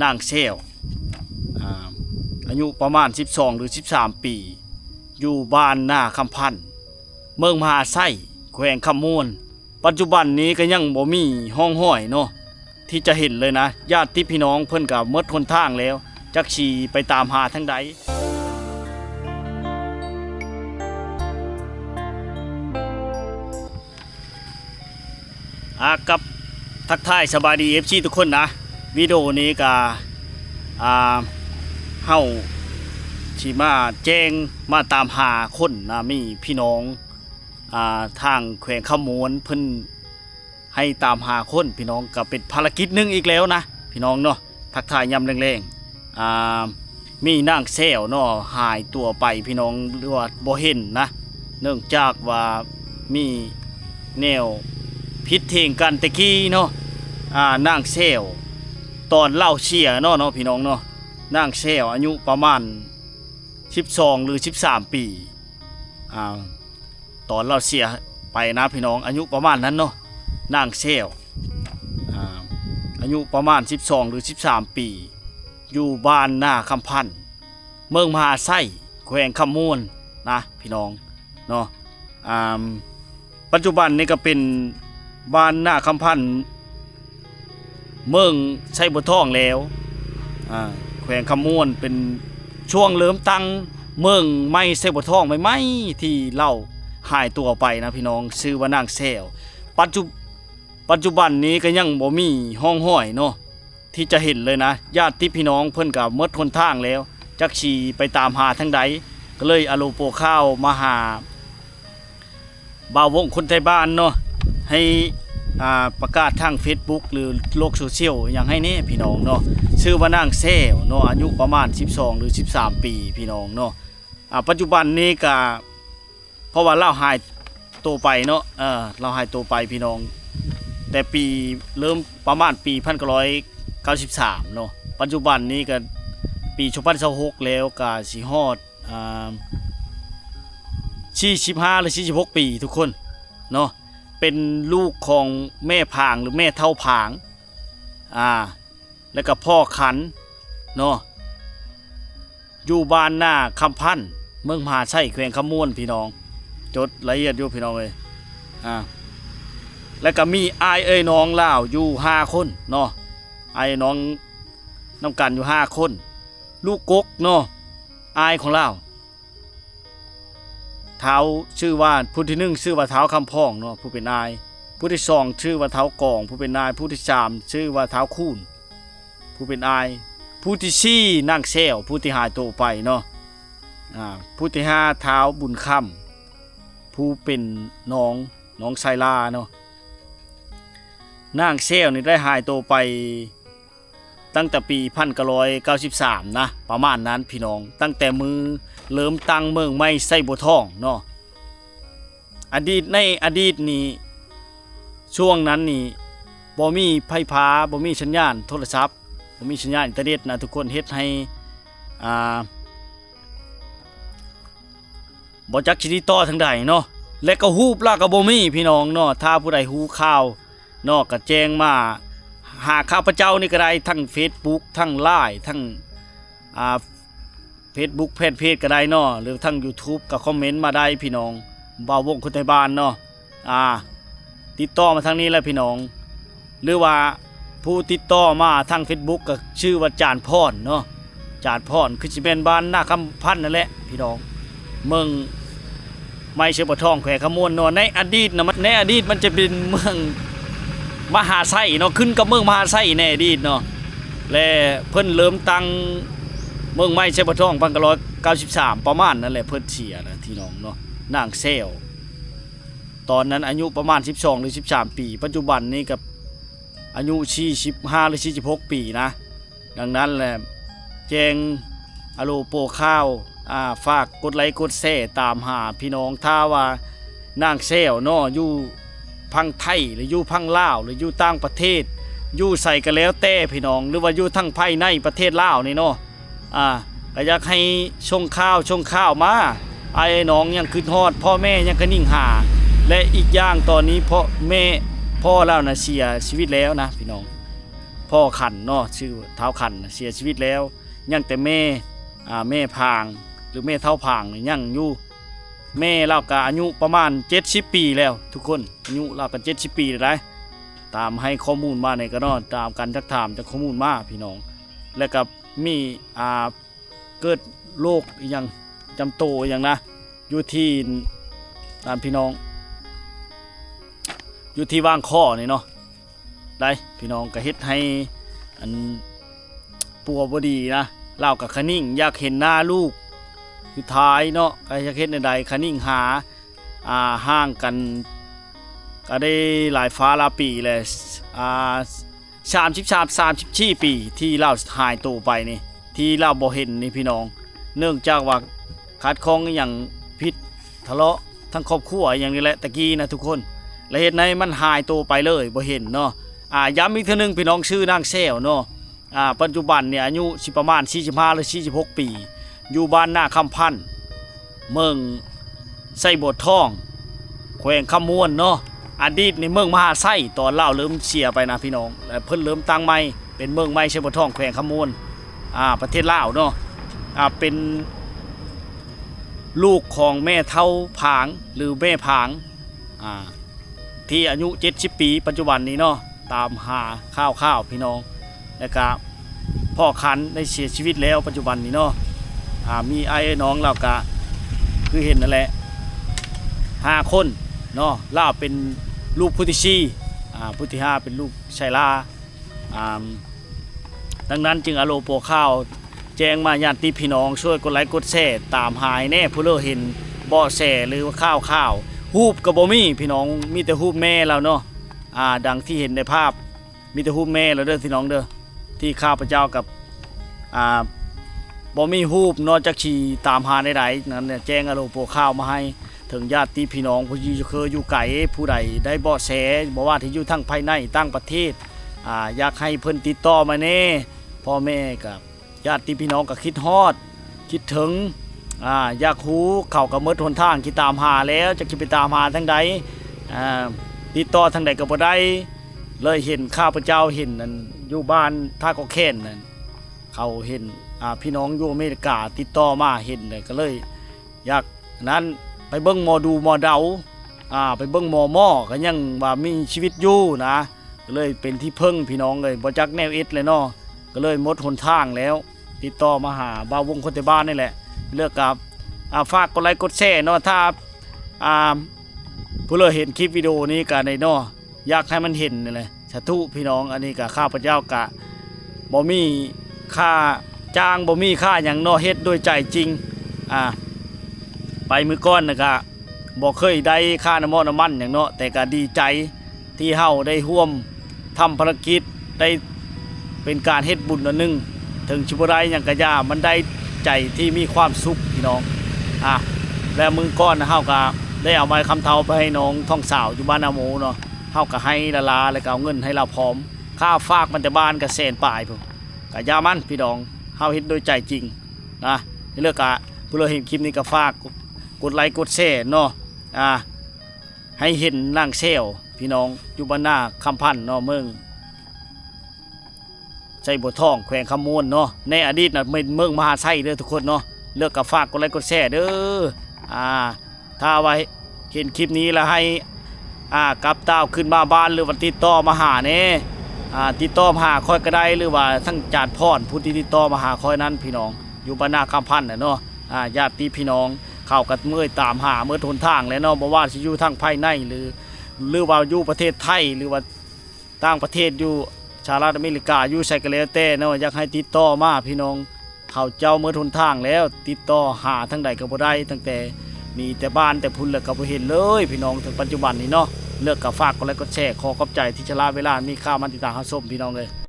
นางเซลอายุประมาณ12หรือ13ปีอยู่บ้านนาคำพันธ์เมืองมหาไส้แขวงคำมูลปัจจุบันนี้ก็ยังบ่มีห้องห้อยเนาะที่จะเห็นเลยนะญาติพี่น้องเพิ่นก็หมดหนทางแล้วจักสิไปตามหาทางใดกับทักทายสบายดี FC ทุกคนนะวิดีโอนี้ก็เฮาสิมาแจ้งมาตามหาคนนะมีพี่น้องทางแขวงขมวนเพิ่นให้ตามหาคนพี่น้องก็เป็นภารกิจหนึงอีกแล้วนะพี่น้องเนาะทักทายยามแรงๆมีนางแซวเนาะหายตัวไปพี่น้องหรือว่าบ่เห็นนะเนื่องจากว่ามีแนวพิษเทงกันตะกี้เนาะนางแซวตอนเล่าเชียเนาะพี่น้องเนาะนางแซวอายุประมาณ12หรือ13ปีตอนเราเสียไปนะพี่น้องอายุประมาณนั้นเนาะนางแซวอายุประมาณ12หรือ13ปีอยู่บ้านนาคำพันธ์เมืองมหาไส้แขวงคำมูลนะพี่น้องเนาะปัจจุบันนี้ก็เป็นบ้านนาคำพันธ์เมืองไส้บัวทองแล้วแขวงคำมูลเป็นช่วงเริ่มตั้งเมืองไม่ไส้บัวทองไม่ที่เล่าหายตัวไปนะพี่น้องชื่อว่านางแซวปัจจุบันนี้ก็ยังบ่มีห้องห้อยเนาะที่จะเห็นเลยนะญาติพี่น้องเพิ่นก็หมดหนทางแล้วจักสิไปตามหาทางใดก็เลยอโลโปข้าวมาหาบ่าววงคนไทยบ้านเนาะให้ประกาศทาง Facebook หรือโลกโซเชียลอย่างให้แน่พี่น้องเนาะชื่อว่านางแซวเนาะอายุประมาณ12หรือ13ปีพี่น้องเนาะปัจจุบันนี้ก็เพราะว่าเราหายตัวไปเนาะเราหายตัวไปพี่น้องแต่ปีเริ่มประมาณปี1993เนาะปัจจุบันนี้ก็ปี2026แล้วก็สิฮอด45หรือ46ปีทุกคนเนาะเป็นลูกของแม่ผางหรือแม่เท่าผางแล้วก็พ่อขันเนาะอยู่บ้านหน้าคำพันธ์เมืองมหาไส้แขวงขมวนพี่น้องจดละเอียดอยู่พี่น้องเลยแล้วก็มีอายน้องล่าวอยู่5คนเนาะอายน้องน้ำกันอยู่5คนลูกกกเนาะอายของล่าวเท้าชื่อว่าผู้ที่1ชื่อว่าเท้าคำพองเนาะผู้เป็นนายผู้ที่2ชื่อว่าเท้ากองผู้เป็นนายผู้ที่3ชื่อว่าเท้าคูนผู้เป็นนายผู้ที่4นางแซวผู้ที่หายตัวไปเนาะผู้ที่5เท้าบุญคำผู้เป็นน้องไซลาเนาะนางแซวนี่ได้หายตัวไปตั้งแต่ปี1993นะประมาณนั้นพี่น้องตั้งแต่มือเริ่มตั้งเมืองไม่ไส้บัวทองเนาะในอดีตนี้ช่วงนั้นนี่บ่มีไฟฟ้าบ่มีสัญญาณโทรศัพท์บ่มีสัญญาณอินเทอร์เน็ตนะทุกคนเฮ็ดให้บ่จักสิติดต่อทางใดเนาะและก็ฮู้ปลาก็บ่มีพี่น้องเนาะถ้าผู้ใดฮู้ข่าวเนาะก็แจ้งมาหาข้าพเจ้านี่ก็ได้ทั้ง Facebook ทั้ง LINE ทั้งFacebook แฟนเพจก็ได้เนาะหรือทั้ง YouTube ก็คอมเมนต์มาได้พี่น้องบ่าววงคนไทยบ้านเนาะติดต่อมาทางนี้แหละพี่น้องหรือว่าผู้ติดต่อมาทาง Facebook ก็ชื่อว่าจานพรเนาะจานพรคือสิเป็นบ้านนาคำพันธ์นั่นแหละพี่น้องเมืองไม่ใช่บ่ทองแขวงขมวนเนาะในอดีตมันจะเป็นเมืองมหาไส้เนาะขึ้นกับเมืองมหาไส้ในอดีตเนาะและเพิ่นเริ่มตั้งเมืองไม่ใช่บ่ทอง1993ประมาณนั่นแหละเพิ่นเสียนะพี่น้องเนาะนางแซวตอนนั้นอายุประมาณ12หรือ13ปีปัจจุบันนี้กับอายุ45หรือ46ปีนะดังนั้นแหละแจ้งอโลโปข้าวฝากกดไลค์กดแชร์ตามหาพี่น้องถ้าว่านางแซวเนาะอยู่พังไทยหรืออยู่พังลาวหรืออยู่ต่างประเทศอยู่ใส่กันแล้วแต่พี่น้องหรือว่าอยู่ทั้งภายในประเทศลาวนี่เนาะก็อยากให้ชงข้าวมาไอ้น้องยังขึ้นฮอดพ่อแม่ยังกระนิ่งหาและอีกอย่างตอนนี้พ่อแล้วนะเสียชีวิตแล้วนะพี่น้อง พ่อขันเนาะชื่อเท้าขันเสียชีวิตแล้วยังแต่แม่แม่พางหรือแม่เท้าพางนี่ยังอยู่แม่เราก็อายุประมาณ70 ปีแล้วทุกคนอายุเราก็70 ปีเลยตามให้ข้อมูลมาในก็เนาะตามการทักถามจากข้อมูลมาพี่น้องแล้วก็มีเกิดโรคอีหยังจำโตอีหยังนะอยู่ที่พี่น้องอยู่ที่ว่างข้อนี่เนาะได้พี่น้องก็เฮ็ดให้อันปัวบ่ดีนะเล่ากับคนิ่งอยากเห็นหน้าลูกสุดท้ายเนาะก็อยากเฮ็ดในใดคนิ่งหาห่างกันก็ได้หลายฟ้าหลายปีเลย34 ปีที่เล่าหายตัวไปนี่ที่เล่าบ่เห็นนี่พี่น้องเนื่องจากว่าขัดข้องอย่างพิษทะเลาะทั้งครอบครัวอย่างนี้แหละตะกี้นะทุกคนและเหตุในมันหายตัวไปเลยบ่เห็นเนาะย้ำอีกทีนึงพี่น้องชื่อนางแซวเนาะปัจจุบันเนี่ยอายุสิประมาณ45หรือ46 ปีอยู่บ้านหน้าคำพันธ์เมืองไส้บดทองแขวงคำม้วนเนาะอดีตในเมืองมหาไส้ตอนเล่าเริ่มเสียไปนะพี่น้องและเพิ่นเริ่มตั้งใหม่เป็นเมืองใหม่ไส้บดทองแขวงคำม้วนประเทศลาวเนาะเป็นลูกของแม่เท่าผางหรือแม่ผางที่อายุ70 ปีปัจจุบันนี้เนาะตามหาข้าวพี่น้องแล้วก็พ่อคันได้เสียชีวิตแล้วปัจจุบันนี้เนาะมีไอ้น้องเราก็คือเห็นนั่นแหละ5 คนเนาะเล่าเป็นลูกผู้ที่4ผู้ที่5เป็นลูกชายลาดังนั้นจึงอโลโปข้าวแจ้งมาญาติพี่น้องช่วยกดไลค์กดแชร์ตามหายแน่ผู้เลอเห็นเบาะแสหรือว่าข้าวฮูบกับบ่มีพี่น้องมีแต่ฮูบแม่เราเนาะดังที่เห็นในภาพมีแต่ฮูบแม่เราเด้อพี่น้องเด้อที่ข้าพเจ้ากับบ่มีฮูบนอกจากชีตามหาใดๆนั้นเนี่ยแจ้งอโลโปข้าวมาให้ถึงญาติพี่น้องผู้ที่เคยอยู่ไกลผู้ใดได้เบาะแสบอกว่าที่อยู่ทั้งภายในต่างประเทศอยากให้เพิ่นติดต่อมาแน่พ่อแม่กับญาติพี่น้องก็คิดฮอดคิดถึงอยากฮู้เข้ากับเมิดหนทางที่ตามหาแล้วจะคิดไปตามหาทางใดติดต่อทางใดก็บ่ได้เลยเห็นข้าพเจ้าเห็นนั่นอยู่บ้านท่าก็แค้นนั่นเขาเห็นพี่น้องอยู่อเมริกาติดต่อมาเห็นเลยก็เลยอยากนั้นไปเบิ่งหมอดูหมอเดาไปเบิ่งหมอก็ยังว่ามีชีวิตอยู่นะก็เลยเป็นที่พึ่งพี่น้องเลยบ่จักแนวเอ็ดเลยเนาะก็เลยหมดหนทางแล้วติดต่อมาหาบ่าววงคนแต่บ้านนี่แหละเลือกกับฝากกดไลค์กดแชร์เนาะถ้าผู้เลอเห็นคลิปวิดีโอนี้กันในเนาะอยากให้มันเห็นนี่แหละสาธุพี่น้องอันนี้กับข้าพเจ้ากะบ่มีค่าจ้างบ่มีค่าอย่างเนาะเฮ็ดด้วยใจจริงไปมือก้อนนะครับบ่เคยได้ค่าน้ำมันอย่างเนาะแต่ก็ดีใจที่เฮาได้ร่วมทำภารกิจได้เป็นการเฮ็ดบุญอันนึงถึงชิบไรอย่างกะยามันได้ใจที่มีความสุขพี่น้องและมือก้อนเฮาก็ได้เอาไม้คำเทาไปให้น้องท่องสาวอยู่บ้านนาโมเนาะเฮาก็ให้ลาแล้วก็เอาเงินให้เราพร้อมค่าฝากมันแต่บ้านก็แสนปลายพุ่นกะยามันพี่น้องเฮาเฮ็ดโดยใจจริงนะเลือกกะผู้เราเห็นคลิปนี้ก็ฝากกดไลค์กดแชร์เนาะให้เห็นนางเซลพี่น้องอยู่บ้านหน้าคำพันธ์เนาะเมืองไส้บัวทองแขวงคำม้วนเนาะในอดีตน่ะเป็นเมืองมหาไส้เด้อทุกคนเนาะเลือกกับฝากกดไลค์กดแชร์เด้อถ้าว่าเห็นคลิปนี้แล้วให้กลับต้าวขึ้นมาบ้านหรือว่าติดต่อมาหาเนี่ยติดต่อมาหาคอยก็ได้หรือว่าทั้งจานพรผู้ที่ติดต่อมาหาคอยนั้นพี่น้องอยู่บ้านหน้าคำพันธ์เนาะญาติพี่น้องเข้ากันเมื่อตามหาเมื่อทนทางแล้วเนาะบ่ว่าสิอยู่ทางภายในหรือว่าอยู่ประเทศไทยหรือว่าต่างประเทศอยู่สหรัฐอเมริกาอยู่ไสก็แล้วแต่เนาะอยากให้ติดต่อมาพี่น้องเขาเจ้าเมื่อทนทางแล้วติดต่อหาทางใดก็บ่ได้ตั้งแต่มีแต่บ้านแต่พุ่นแล้วก็บ่เห็นเลยพี่น้องถึงปัจจุบันนี้เนาะเลือกกับฝากกดไลค์กดแชร์ขอขอบใจที่จะลาเวลามีค่ามันติดตามรับชมพี่น้องเลย